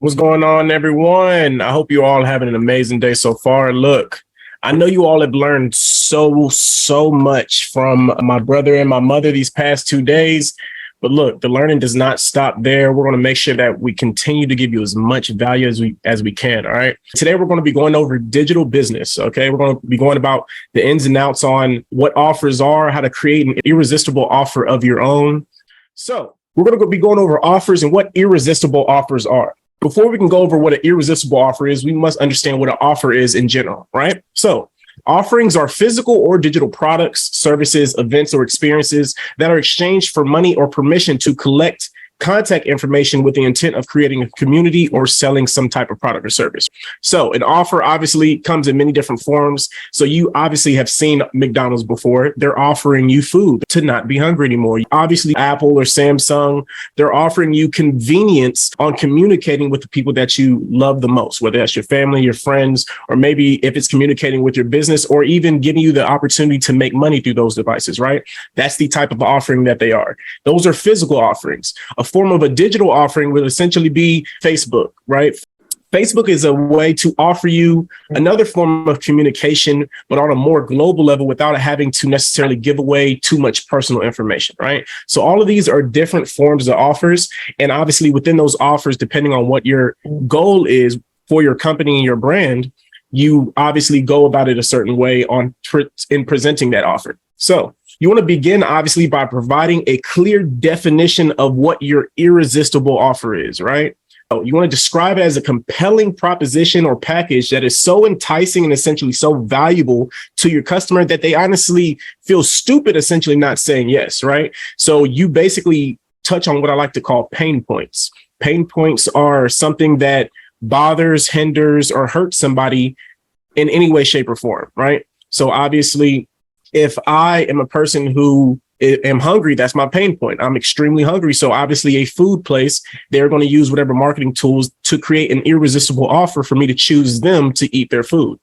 What's going on, everyone? I hope you all having an amazing day so far. Look, I know you all have learned so much from my brother and my mother these past 2 days. But look, the learning does not stop there. We're going to make sure that we continue to give you as much value as we can. All right. Today, we're going to be going over digital business. OK, we're going to be going about the ins and outs on what offers are, how to create an irresistible offer of your own. So we're going to be going over offers and what irresistible offers are. Before we can go over what an irresistible offer is, we must understand what an offer is in general, right? So offerings are physical or digital products, services, events, or experiences that are exchanged for money or permission to collect contact information with the intent of creating a community or selling some type of product or service. So an offer obviously comes in many different forms. So you obviously have seen McDonald's before. They're offering you food to not be hungry anymore. Obviously, Apple or Samsung, they're offering you convenience on communicating with the people that you love the most, whether that's your family, your friends, or maybe if it's communicating with your business or even giving you the opportunity to make money through those devices, right? That's the type of offering that they are. Those are physical offerings. A form of a digital offering would essentially be Facebook, right? Facebook is a way to offer you another form of communication, but on a more global level without having to necessarily give away too much personal information, right? So all of these are different forms of offers. And obviously within those offers, depending on what your goal is for your company and your brand, you obviously go about it a certain way in presenting that offer. So you want to begin, obviously, by providing a clear definition of what your irresistible offer is, right? So you want to describe it as a compelling proposition or package that is so enticing and essentially so valuable to your customer that they honestly feel stupid, essentially not saying yes, right? So you basically touch on what I like to call pain points. Pain points are something that bothers, hinders, or hurts somebody in any way, shape, or form, right? So obviously, if I am a person who am hungry, that's my pain point. I'm extremely hungry. So obviously a food place, they're going to use whatever marketing tools to create an irresistible offer for me to choose them to eat their food.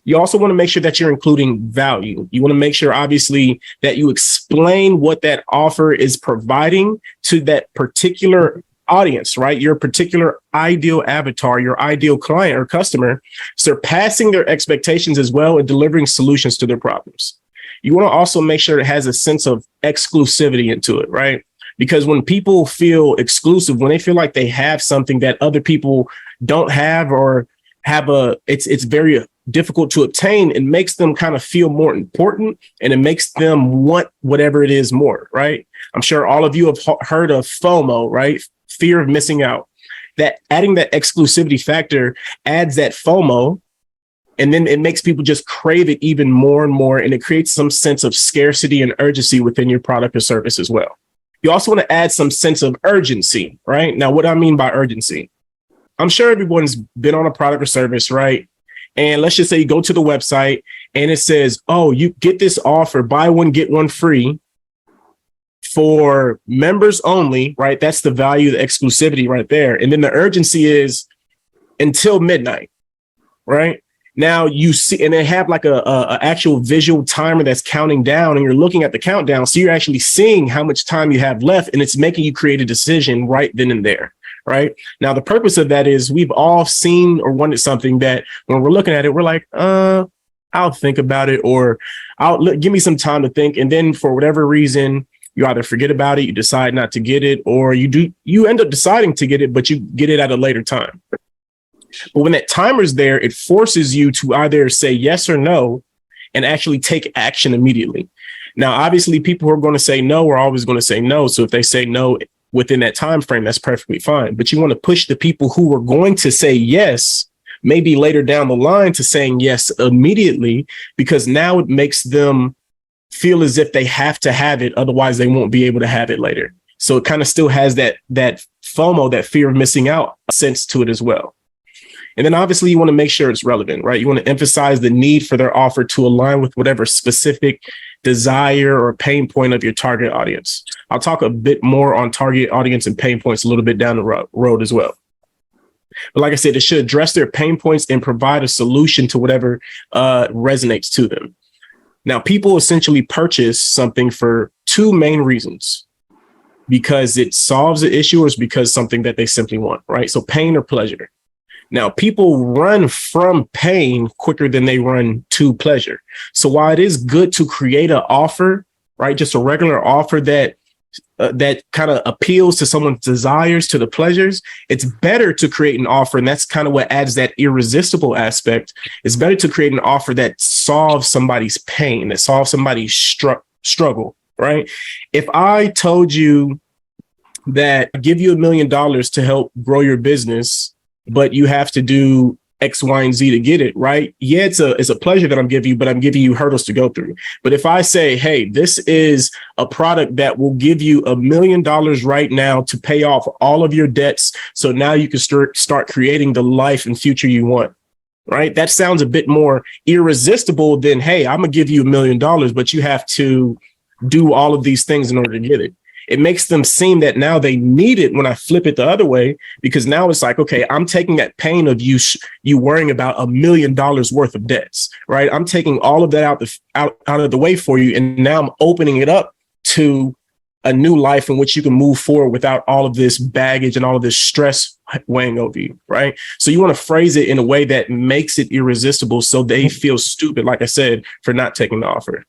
You also want to make sure that you're including value. You want to make sure, obviously, that you explain what that offer is providing to that particular audience, right? Your particular ideal avatar, your ideal client or customer, surpassing their expectations as well and delivering solutions to their problems. You want to also make sure it has a sense of exclusivity into it, right? Because when people feel exclusive, when they feel like they have something that other people don't have or have it's very difficult to obtain, it makes them kind of feel more important and it makes them want whatever it is more, right? I'm sure all of you have heard of FOMO, right? Fear of missing out. That adding that exclusivity factor adds that FOMO. And then it makes people just crave it even more and more. And it creates some sense of scarcity and urgency within your product or service as well. You also want to add some sense of urgency, right? Now, what I mean by urgency, I'm sure everyone's been on a product or service, right? And let's just say you go to the website and it says, oh, you get this offer, buy one, get one free for members only, right? That's the value, the exclusivity right there. And then the urgency is until midnight, right? Now you see, and they have like a actual visual timer that's counting down and you're looking at the countdown. So you're actually seeing how much time you have left and it's making you create a decision right then and there, right? Now, the purpose of that is we've all seen or wanted something that when we're looking at it, we're like, I'll think about it or give me some time to think. And then for whatever reason, you either forget about it, you decide not to get it, or you end up deciding to get it, but you get it at a later time. But when that timer's there, it forces you to either say yes or no and actually take action immediately. Now, obviously, people who are going to say no are always going to say no. So if they say no within that time frame, that's perfectly fine. But you want to push the people who are going to say yes, maybe later down the line, to saying yes immediately, because now it makes them feel as if they have to have it. Otherwise, they won't be able to have it later. So it kind of still has that FOMO, that fear of missing out sense to it as well. And then obviously you want to make sure it's relevant, right? You want to emphasize the need for their offer to align with whatever specific desire or pain point of your target audience. I'll talk a bit more on target audience and pain points a little bit down the road as well. But like I said, it should address their pain points and provide a solution to whatever resonates to them. Now, people essentially purchase something for two main reasons. because it solves the issue or it's because something that they simply want, right? So pain or pleasure. Now, people run from pain quicker than they run to pleasure. So while it is good to create an offer, right, just a regular offer that kind of appeals to someone's desires, to the pleasures, it's better to create an offer. And that's kind of what adds that irresistible aspect. It's better to create an offer that solves somebody's pain, that solves somebody's struggle, right? If I told you that I give you $1 million to help grow your business, but you have to do X, Y, and Z to get it, right? Yeah, it's a pleasure that I'm giving you, but I'm giving you hurdles to go through. But if I say, hey, this is a product that will give you $1 million right now to pay off all of your debts, so now you can start creating the life and future you want, right? That sounds a bit more irresistible than, hey, I'm gonna give you $1 million, but you have to do all of these things in order to get it. It makes them seem that now they need it when I flip it the other way, because now it's like, okay, I'm taking that pain of you worrying about $1 million worth of debts, right? I'm taking all of that out of the way for you. And now I'm opening it up to a new life in which you can move forward without all of this baggage and all of this stress weighing over you, right? So you want to phrase it in a way that makes it irresistible so they feel stupid, like I said, for not taking the offer.